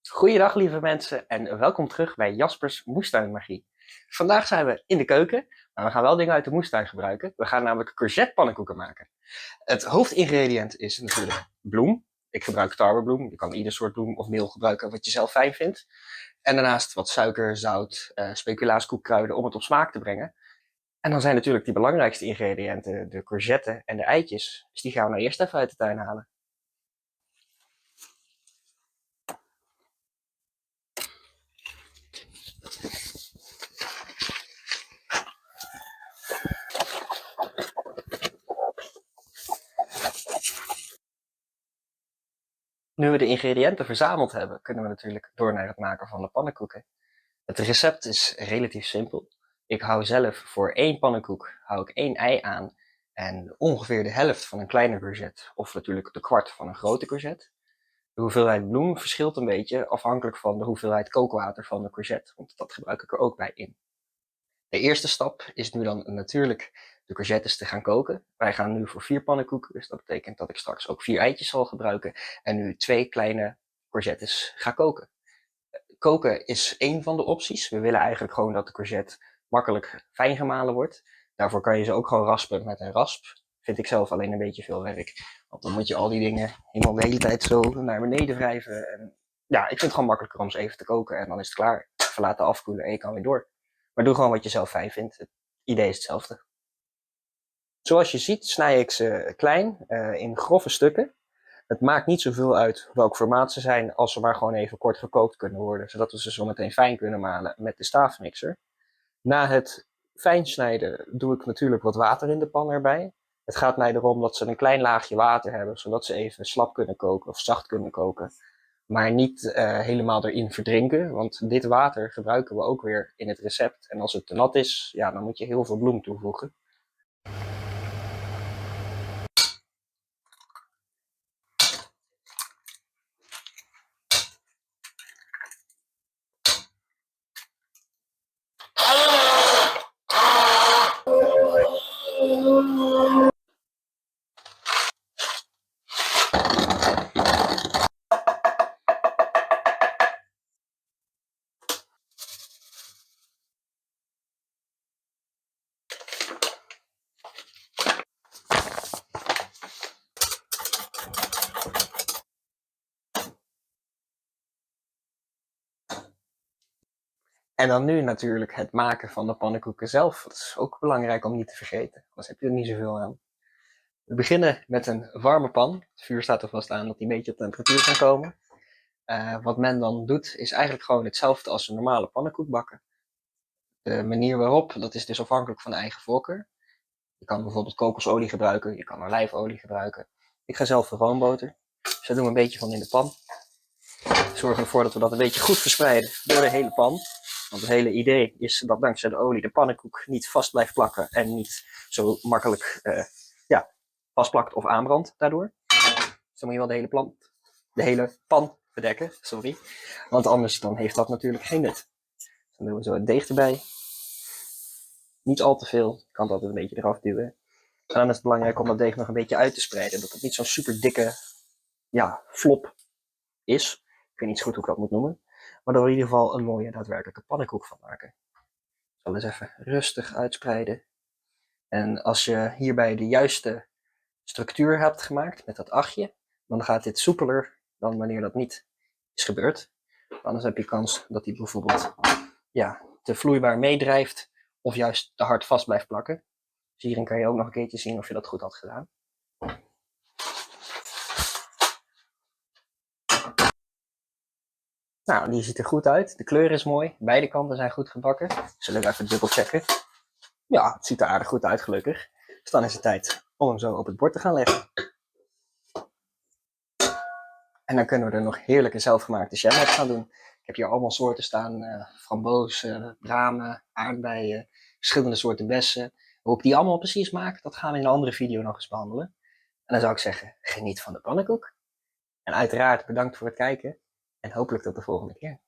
Goeiedag lieve mensen en welkom terug bij Jaspers Moestuinmagie. Vandaag zijn we in de keuken, maar we gaan wel dingen uit de moestuin gebruiken. We gaan namelijk courgette pannenkoeken maken. Het hoofdingrediënt is natuurlijk bloem. Ik gebruik tarwebloem. Je kan ieder soort bloem of meel gebruiken wat je zelf fijn vindt. En daarnaast wat suiker, zout, speculaaskoekkruiden om het op smaak te brengen. En dan zijn natuurlijk die belangrijkste ingrediënten de courgette en de eitjes. Dus die gaan we nou eerst even uit de tuin halen. Nu we de ingrediënten verzameld hebben, kunnen we natuurlijk door naar het maken van de pannenkoeken. Het recept is relatief simpel. Ik hou zelf voor 1 pannenkoek hou ik 1 ei aan en ongeveer de helft van een kleine courgette, of natuurlijk de kwart van een grote courgette. De hoeveelheid bloem verschilt een beetje afhankelijk van de hoeveelheid kookwater van de courgette, want dat gebruik ik er ook bij in. De eerste stap is nu dan natuurlijk de courgettes te gaan koken. Wij gaan nu voor 4 pannenkoeken, dus dat betekent dat ik straks ook 4 eitjes zal gebruiken en nu 2 kleine courgettes ga koken. Koken is één van de opties. We willen eigenlijk gewoon dat de courgette makkelijk fijn gemalen wordt. Daarvoor kan je ze ook gewoon raspen met een rasp. Vind ik zelf alleen een beetje veel werk. Want dan moet je al die dingen helemaal de hele tijd zo naar beneden wrijven. En ja, ik vind het gewoon makkelijker om ze even te koken en dan is het klaar. Even laten afkoelen en je kan weer door. Maar doe gewoon wat je zelf fijn vindt. Het idee is hetzelfde. Zoals je ziet snij ik ze klein in grove stukken. Het maakt niet zoveel uit welk formaat ze zijn, als ze maar gewoon even kort gekookt kunnen worden, zodat we ze zo meteen fijn kunnen malen met de staafmixer. Na het fijnsnijden doe ik natuurlijk wat water in de pan erbij. Het gaat mij erom dat ze een klein laagje water hebben, zodat ze even slap kunnen koken of zacht kunnen koken. Maar niet helemaal erin verdrinken, want dit water gebruiken we ook weer in het recept. En als het te nat is, ja, dan moet je heel veel bloem toevoegen. En dan nu natuurlijk het maken van de pannenkoeken zelf. Dat is ook belangrijk om niet te vergeten, anders heb je er niet zoveel aan. We beginnen met een warme pan. Het vuur staat er vast aan dat die een beetje op temperatuur kan komen. Wat men dan doet is eigenlijk gewoon hetzelfde als een normale pannenkoek bakken. De manier waarop, dat is dus afhankelijk van de eigen voorkeur. Je kan bijvoorbeeld kokosolie gebruiken, je kan olijfolie gebruiken. Ik ga zelf voor roomboter. Dus daar doen we een beetje van in de pan. Zorg ervoor dat we dat een beetje goed verspreiden door de hele pan. Want het hele idee is dat dankzij de olie de pannenkoek niet vast blijft plakken en niet zo makkelijk vastplakt of aanbrandt daardoor. Dus dan moet je wel de hele pan bedekken, sorry. Want anders dan heeft dat natuurlijk geen nut. Dus dan doen we zo het deeg erbij. Niet al te veel, je kan het altijd een beetje eraf duwen. En dan is het belangrijk om dat deeg nog een beetje uit te spreiden. Dat het niet zo'n super dikke flop is. Ik weet niet zo goed hoe ik dat moet noemen. Maar er in ieder geval een mooie daadwerkelijke pannenkoek van maken. Ik zal eens even rustig uitspreiden. En als je hierbij de juiste structuur hebt gemaakt met dat achtje, dan gaat dit soepeler dan wanneer dat niet is gebeurd. Anders heb je kans dat hij bijvoorbeeld te vloeibaar meedrijft of juist te hard vast blijft plakken. Dus hierin kan je ook nog een keertje zien of je dat goed had gedaan. Nou, die ziet er goed uit. De kleur is mooi. Beide kanten zijn goed gebakken. Zullen we even dubbel checken. Ja, het ziet er aardig goed uit gelukkig. Dus dan is het tijd om hem zo op het bord te gaan leggen. En dan kunnen we er nog heerlijke zelfgemaakte jam op gaan doen. Ik heb hier allemaal soorten staan. Frambozen, bramen, aardbeien, verschillende soorten bessen. Hoe ik die allemaal precies maak, dat gaan we in een andere video nog eens behandelen. En dan zou ik zeggen, geniet van de pannenkoek. En uiteraard bedankt voor het kijken. En hopelijk tot de volgende keer.